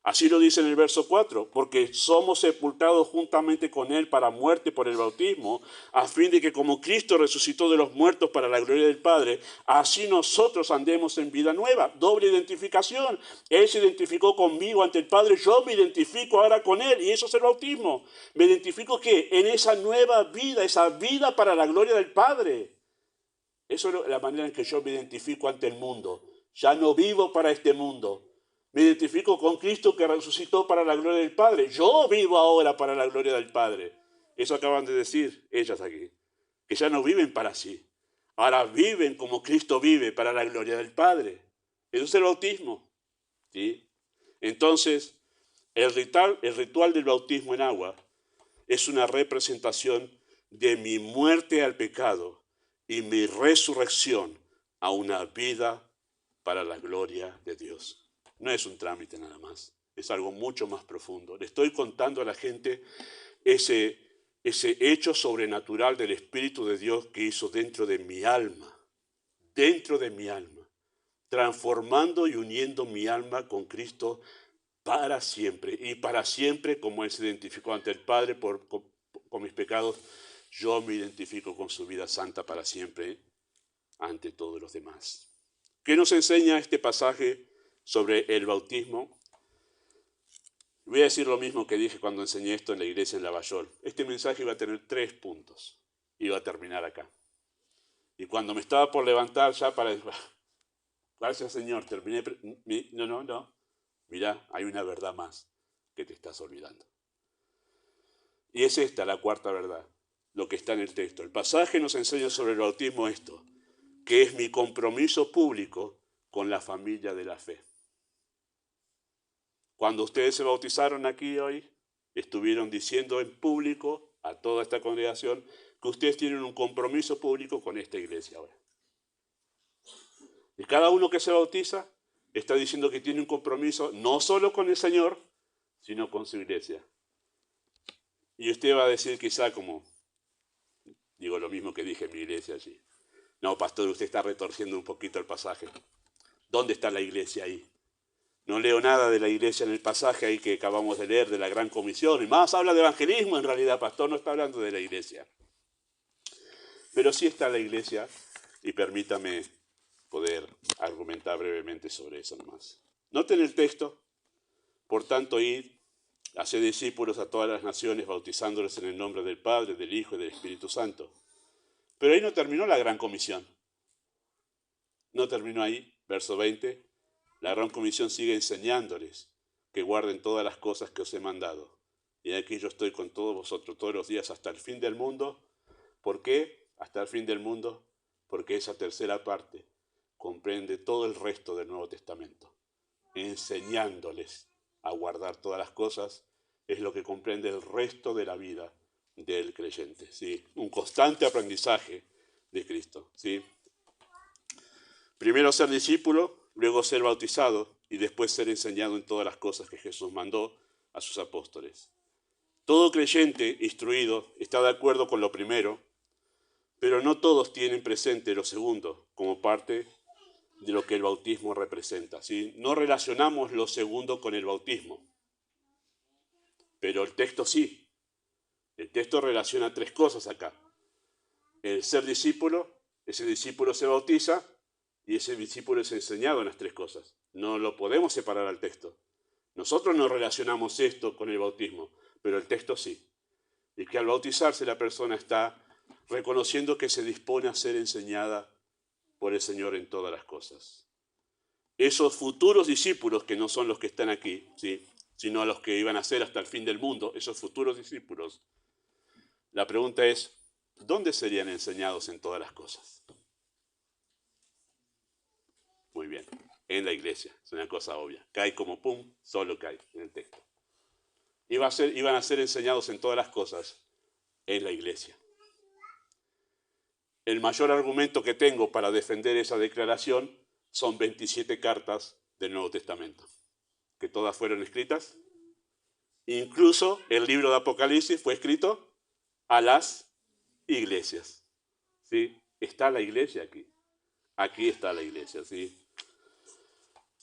Así lo dice en el verso 4, porque somos sepultados juntamente con Él para muerte por el bautismo, a fin de que como Cristo resucitó de los muertos para la gloria del Padre, así nosotros andemos en vida nueva. Doble identificación. Él se identificó conmigo ante el Padre, yo me identifico ahora con Él, y eso es el bautismo. Me identifico ¿qué? En esa nueva vida, esa vida para la gloria del Padre. Eso es la manera en que yo me identifico ante el mundo. Ya no vivo para este mundo. Me identifico con Cristo que resucitó para la gloria del Padre. Yo vivo ahora para la gloria del Padre. Eso acaban de decir ellas aquí. Que ya no viven para sí. Ahora viven como Cristo vive para la gloria del Padre. Eso es el bautismo. ¿Sí? Entonces, el ritual del bautismo en agua es una representación de mi muerte al pecado y mi resurrección a una vida para la gloria de Dios. No es un trámite nada más, es algo mucho más profundo. Le estoy contando a la gente ese hecho sobrenatural del Espíritu de Dios que hizo dentro de mi alma, transformando y uniendo mi alma con Cristo para siempre. Y para siempre, como Él se identificó ante el Padre con mis pecados, yo me identifico con su vida santa para siempre ante todos los demás. ¿Qué nos enseña este pasaje sobre el bautismo? Voy a decir lo mismo que dije cuando enseñé esto en la iglesia en Lavallol. Este mensaje iba a tener 3 puntos. Iba a terminar acá. Y cuando me estaba por levantar ya para decir, gracias Señor, terminé. No. Mirá, hay una verdad más que te estás olvidando. Y es esta la cuarta verdad, lo que está en el texto. El pasaje nos enseña sobre el bautismo esto, que es mi compromiso público con la familia de la fe. Cuando ustedes se bautizaron aquí hoy, estuvieron diciendo en público a toda esta congregación que ustedes tienen un compromiso público con esta iglesia ahora. Y cada uno que se bautiza está diciendo que tiene un compromiso no solo con el Señor, sino con su iglesia. Y usted va a decir quizá como, digo lo mismo que dije en mi iglesia allí. No, pastor, usted está retorciendo un poquito el pasaje. ¿Dónde está la iglesia ahí? No leo nada de la iglesia en el pasaje ahí que acabamos de leer de la Gran Comisión. Y más habla de evangelismo en realidad, pastor, no está hablando de la iglesia. Pero sí está la iglesia y permítame poder argumentar brevemente sobre eso nomás. Noten el texto. Por tanto, id, haced discípulos a todas las naciones, bautizándoles en el nombre del Padre, del Hijo y del Espíritu Santo. Pero ahí no terminó la Gran Comisión. No terminó ahí, verso 20. La Gran Comisión sigue enseñándoles que guarden todas las cosas que os he mandado. Y aquí yo estoy con todos vosotros todos los días hasta el fin del mundo. ¿Por qué? Hasta el fin del mundo. Porque esa tercera parte comprende todo el resto del Nuevo Testamento. Enseñándoles a guardar todas las cosas es lo que comprende el resto de la vida del creyente. ¿Sí? Un constante aprendizaje de Cristo. ¿Sí? Primero ser discípulo, luego ser bautizado y después ser enseñado en todas las cosas que Jesús mandó a sus apóstoles. Todo creyente instruido está de acuerdo con lo primero, pero no todos tienen presente lo segundo como parte de lo que el bautismo representa. ¿Sí? No relacionamos lo segundo con el bautismo, pero el texto sí. El texto relaciona 3 cosas acá. El ser discípulo, ese discípulo se bautiza y ese discípulo es enseñado en las 3 cosas. No lo podemos separar al texto. Nosotros no relacionamos esto con el bautismo, pero el texto sí. Y que al bautizarse la persona está reconociendo que se dispone a ser enseñada por el Señor en todas las cosas. Esos futuros discípulos, que no son los que están aquí, ¿sí?, sino a los que iban a ser hasta el fin del mundo, esos futuros discípulos, la pregunta es, ¿dónde serían enseñados en todas las cosas? Muy bien, en la iglesia, es una cosa obvia. Cae como pum, solo cae en el texto. Iban a ser enseñados en todas las cosas en la iglesia. El mayor argumento que tengo para defender esa declaración son 27 cartas del Nuevo Testamento, que todas fueron escritas. Incluso el libro de Apocalipsis fue escrito a las iglesias. ¿Sí? Está la iglesia aquí. Aquí está la iglesia. ¿Sí?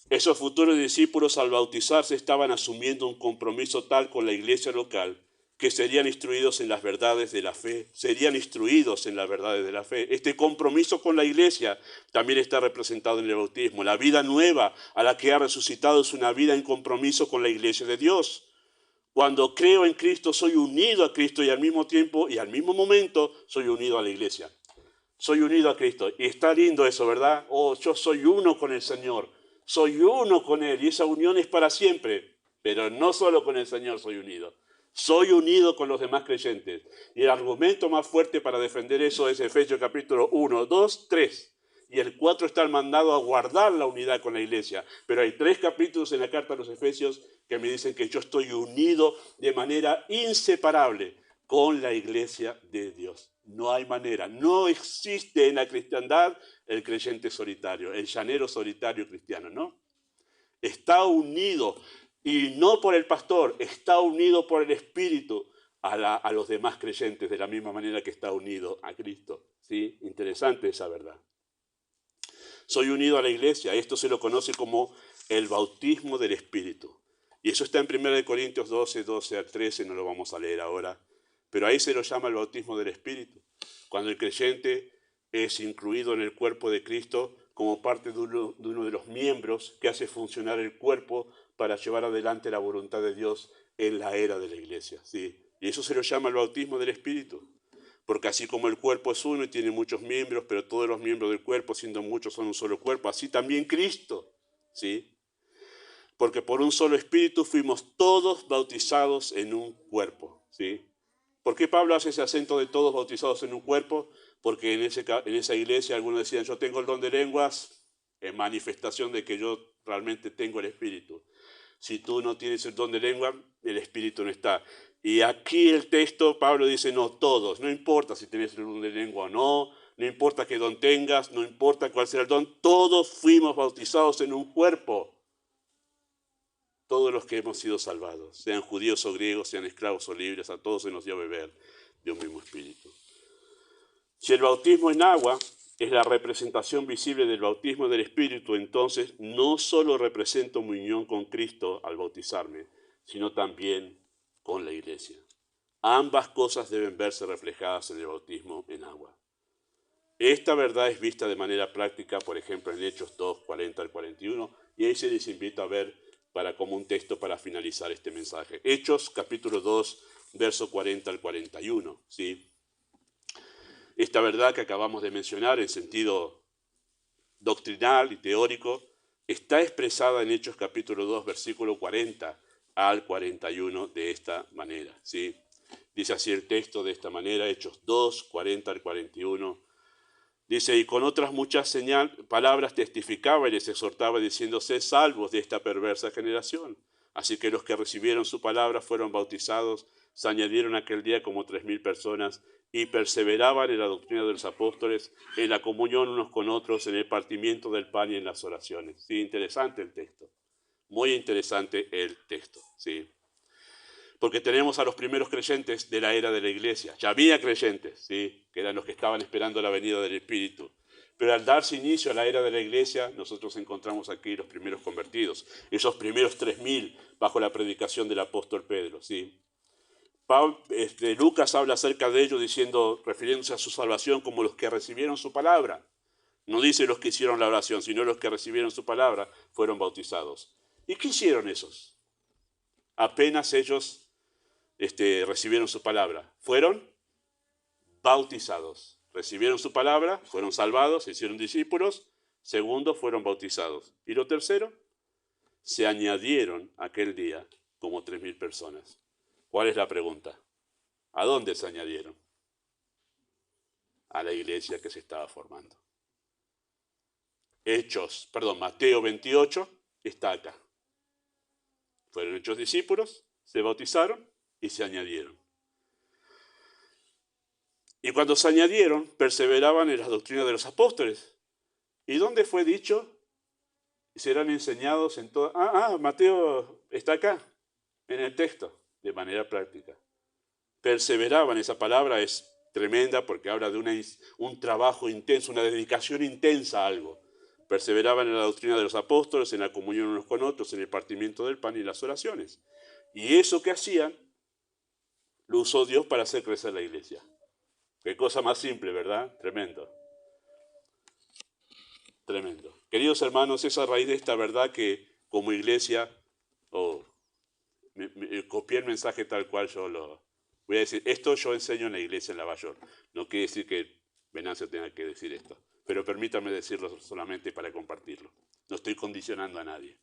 Esos futuros discípulos al bautizarse estaban asumiendo un compromiso tal con la iglesia local que serían instruidos en las verdades de la fe, serían instruidos en las verdades de la fe. Este compromiso con la iglesia también está representado en el bautismo. La vida nueva a la que ha resucitado es una vida en compromiso con la iglesia de Dios. Cuando creo en Cristo, soy unido a Cristo y al mismo tiempo y al mismo momento soy unido a la iglesia. Soy unido a Cristo. Y está lindo eso, ¿verdad? Oh, yo soy uno con el Señor. Soy uno con Él y esa unión es para siempre. Pero no solo con el Señor soy unido. Soy unido con los demás creyentes. Y el argumento más fuerte para defender eso es Efesios capítulo 1, 2, 3. Y el 4 está el mandado a guardar la unidad con la iglesia. Pero hay 3 capítulos en la carta a los Efesios que me dicen que yo estoy unido de manera inseparable con la iglesia de Dios. No hay manera, no existe en la cristiandad el creyente solitario, el llanero solitario cristiano, ¿no? Está unido, y no por el pastor, está unido por el Espíritu a los demás creyentes, de la misma manera que está unido a Cristo. ¿Sí? Interesante esa verdad. Soy unido a la iglesia, esto se lo conoce como el bautismo del Espíritu. Y eso está en 1 Corintios 12, 12 al 13, no lo vamos a leer ahora, pero ahí se lo llama el bautismo del Espíritu. Cuando el creyente es incluido en el cuerpo de Cristo como parte de uno de los miembros que hace funcionar el cuerpo para llevar adelante la voluntad de Dios en la era de la iglesia. ¿Sí? Y eso se lo llama el bautismo del Espíritu. Porque así como el cuerpo es uno y tiene muchos miembros, pero todos los miembros del cuerpo, siendo muchos, son un solo cuerpo, así también Cristo. ¿Sí? Porque por un solo espíritu fuimos todos bautizados en un cuerpo. ¿Sí? ¿Por qué Pablo hace ese acento de todos bautizados en un cuerpo? Porque en esa iglesia algunos decían, yo tengo el don de lenguas, en manifestación de que yo realmente tengo el espíritu. Si tú no tienes el don de lengua, el espíritu no está. Y aquí el texto, Pablo dice, no, todos, no importa si tienes el don de lengua o no, no importa qué don tengas, no importa cuál sea el don, todos fuimos bautizados en un cuerpo. Todos los que hemos sido salvados, sean judíos o griegos, sean esclavos o libres, a todos se nos dio a beber de un mismo espíritu. Si el bautismo en agua es la representación visible del bautismo del Espíritu, entonces no solo represento mi unión con Cristo al bautizarme, sino también con la iglesia. Ambas cosas deben verse reflejadas en el bautismo en agua. Esta verdad es vista de manera práctica, por ejemplo, en Hechos 2, 40 al 41, y ahí se les invito a ver como un texto para finalizar este mensaje. Hechos capítulo 2, verso 40 al 41, ¿sí? Esta verdad que acabamos de mencionar en sentido doctrinal y teórico está expresada en Hechos capítulo 2, versículo 40 al 41 de esta manera. ¿Sí? Dice así el texto de esta manera, Hechos 2, 40 al 41. Dice, y con otras muchas palabras testificaba y les exhortaba diciendo, sed salvos de esta perversa generación. Así que los que recibieron su palabra fueron bautizados, se añadieron aquel día como 3,000 personas y perseveraban en la doctrina de los apóstoles, en la comunión unos con otros, en el partimiento del pan y en las oraciones. Sí, interesante el texto. Muy interesante el texto, ¿sí? Porque tenemos a los primeros creyentes de la era de la iglesia. Ya había creyentes, ¿sí? Que eran los que estaban esperando la venida del Espíritu. Pero al darse inicio a la era de la iglesia, nosotros encontramos aquí los primeros convertidos, esos primeros 3,000 bajo la predicación del apóstol Pedro, ¿sí? Lucas habla acerca de ellos diciendo, refiriéndose a su salvación como los que recibieron su palabra. No dice los que hicieron la oración, sino los que recibieron su palabra fueron bautizados. ¿Y qué hicieron esos? Apenas ellos recibieron su palabra, fueron bautizados. Recibieron su palabra, fueron salvados, se hicieron discípulos. Segundo, fueron bautizados. Y lo tercero, se añadieron aquel día como 3,000 personas. ¿Cuál es la pregunta? ¿A dónde se añadieron? A la iglesia que se estaba formando. Mateo 28 está acá. Fueron hechos discípulos, se bautizaron y se añadieron. Y cuando se añadieron, perseveraban en las doctrinas de los apóstoles. ¿Y dónde fue dicho? Serán enseñados en todo. Mateo está acá, en el texto, de manera práctica. Perseveraban, esa palabra es tremenda porque habla de un trabajo intenso, una dedicación intensa a algo. Perseveraban en la doctrina de los apóstoles, en la comunión unos con otros, en el partimiento del pan y las oraciones. Y eso que hacían, lo usó Dios para hacer crecer la iglesia. Qué cosa más simple, ¿verdad? Tremendo. Tremendo. Queridos hermanos, es a raíz de esta verdad que como iglesia, copié el mensaje tal cual yo lo voy a decir. Esto yo enseño en la iglesia en Lavallol. No quiere decir que Venancio tenga que decir esto, pero permítanme decirlo solamente para compartirlo. No estoy condicionando a nadie.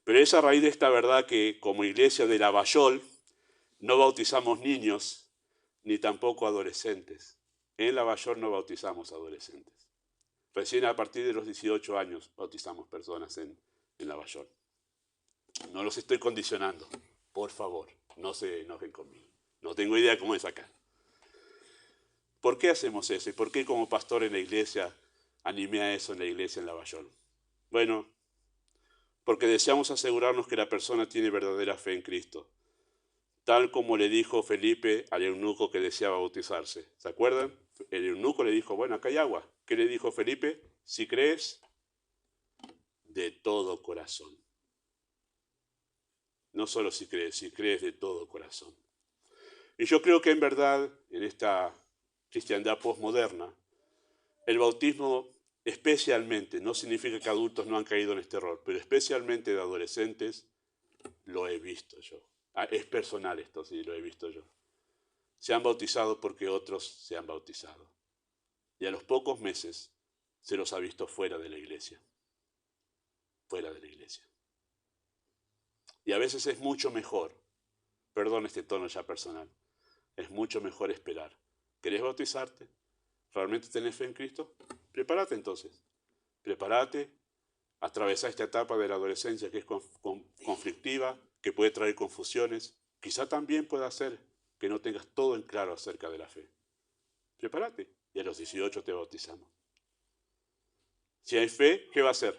Pero es a raíz de esta verdad que como iglesia de Lavallol no bautizamos niños ni tampoco adolescentes. En Lavallol no bautizamos adolescentes. Recién a partir de los 18 años bautizamos personas en Lavallol. No los estoy condicionando. Por favor, no se enojen conmigo. No tengo idea cómo es acá. ¿Por qué hacemos eso? ¿Y por qué como pastor en la iglesia animé a eso en la iglesia en Lavallol? Bueno, porque deseamos asegurarnos que la persona tiene verdadera fe en Cristo. Tal como le dijo Felipe al eunuco que deseaba bautizarse. ¿Se acuerdan? El eunuco le dijo, bueno, acá hay agua. ¿Qué le dijo Felipe? Si crees, de todo corazón. No solo si crees de todo corazón. Y yo creo que en verdad, en esta cristiandad posmoderna, el bautismo especialmente, no significa que adultos no han caído en este error, pero especialmente de adolescentes, lo he visto yo. Es personal esto, sí, lo he visto yo. Se han bautizado porque otros se han bautizado. Y a los pocos meses se los ha visto fuera de la iglesia. Fuera de la iglesia. Y a veces es mucho mejor, perdón este tono ya personal, es mucho mejor esperar. ¿Querés bautizarte? ¿Realmente tenés fe en Cristo? Prepárate entonces. Prepárate, atravesá esta etapa de la adolescencia que es conflictiva, que puede traer confusiones. Quizá también pueda hacer que no tengas todo en claro acerca de la fe. Prepárate y a los 18 te bautizamos. Si hay fe, ¿qué va a hacer?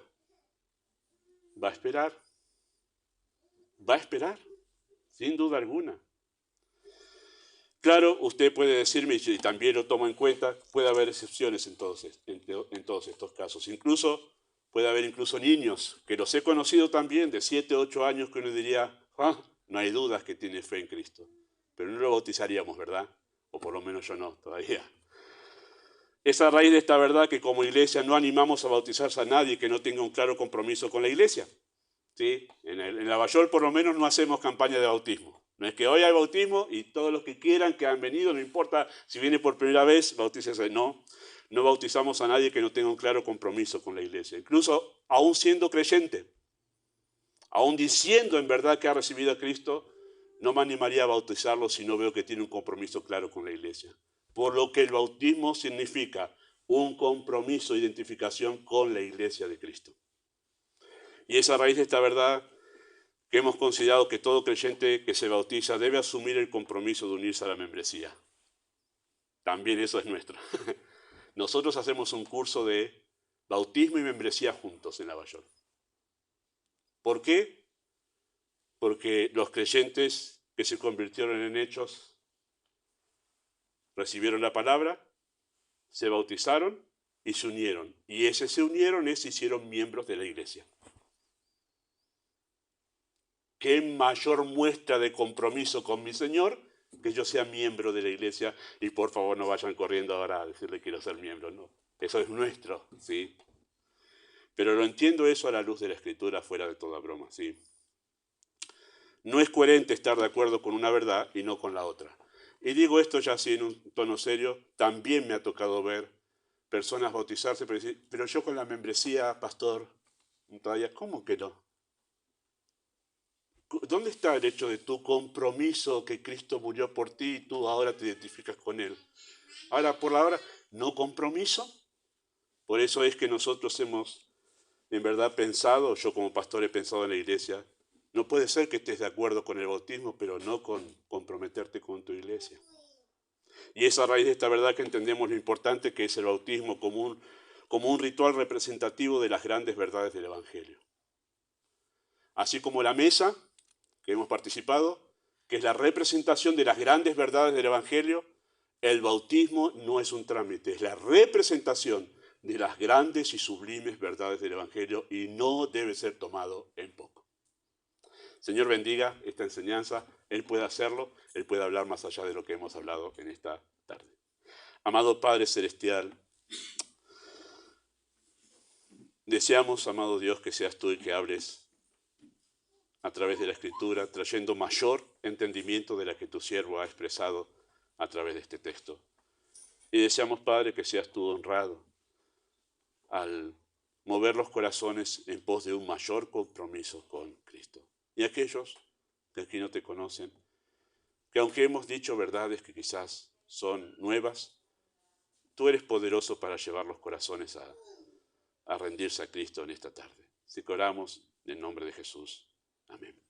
Va a esperar. Va a esperar, sin duda alguna. Claro, usted puede decirme, y también lo tomo en cuenta, puede haber excepciones en todos estos casos. Incluso puede haber niños, que los he conocido también, de 7, 8 años, que uno diría, no hay dudas que tiene fe en Cristo. Pero no lo bautizaríamos, ¿verdad? O por lo menos yo no, todavía. Es a raíz de esta verdad que como iglesia no animamos a bautizarse a nadie que no tenga un claro compromiso con la iglesia. ¿Sí? En Lavallol por lo menos no hacemos campaña de bautismo. No es que hoy hay bautismo y todos los que quieran, que han venido, no importa si viene por primera vez, bautícese. No bautizamos a nadie que no tenga un claro compromiso con la iglesia. Incluso aún siendo creyente, aún diciendo en verdad que ha recibido a Cristo, no me animaría a bautizarlo si no veo que tiene un compromiso claro con la iglesia. Por lo que el bautismo significa un compromiso, identificación con la iglesia de Cristo. Y es a raíz de esta verdad que hemos considerado que todo creyente que se bautiza debe asumir el compromiso de unirse a la membresía. También eso es nuestro. Nosotros hacemos un curso de bautismo y membresía juntos en Lavallol. ¿Por qué? Porque los creyentes que se convirtieron en hechos recibieron la palabra, se bautizaron y se unieron. Y ese se unieron se hicieron miembros de la iglesia. ¿Qué mayor muestra de compromiso con mi Señor que yo sea miembro de la iglesia? Y por favor no vayan corriendo ahora a decirle quiero ser miembro, no. Eso es nuestro, ¿sí? Pero lo entiendo eso a la luz de la Escritura, fuera de toda broma, ¿sí? No es coherente estar de acuerdo con una verdad y no con la otra. Y digo esto ya así en un tono serio, también me ha tocado ver personas bautizarse, pero yo con la membresía, pastor, todavía, ¿cómo que no? ¿Dónde está el hecho de tu compromiso que Cristo murió por ti y tú ahora te identificas con Él? Ahora, por la hora, ¿no compromiso? Por eso es que nosotros hemos, en verdad, pensado, yo como pastor he pensado en la iglesia, no puede ser que estés de acuerdo con el bautismo, pero no con comprometerte con tu iglesia. Y es a raíz de esta verdad que entendemos lo importante que es el bautismo como un ritual representativo de las grandes verdades del Evangelio. Así como la mesa que hemos participado, que es la representación de las grandes verdades del Evangelio, el bautismo no es un trámite, es la representación de las grandes y sublimes verdades del Evangelio y no debe ser tomado en poco. Señor, bendiga esta enseñanza. Él puede hacerlo, Él puede hablar más allá de lo que hemos hablado en esta tarde. Amado Padre Celestial, deseamos, amado Dios, que seas tú el que hables a través de la Escritura, trayendo mayor entendimiento de la que tu siervo ha expresado a través de este texto. Y deseamos, Padre, que seas tú honrado al mover los corazones en pos de un mayor compromiso con Cristo. Y aquellos que aquí no te conocen, que aunque hemos dicho verdades que quizás son nuevas, tú eres poderoso para llevar los corazones a rendirse a Cristo en esta tarde. Así que oramos en el nombre de Jesús. Amén.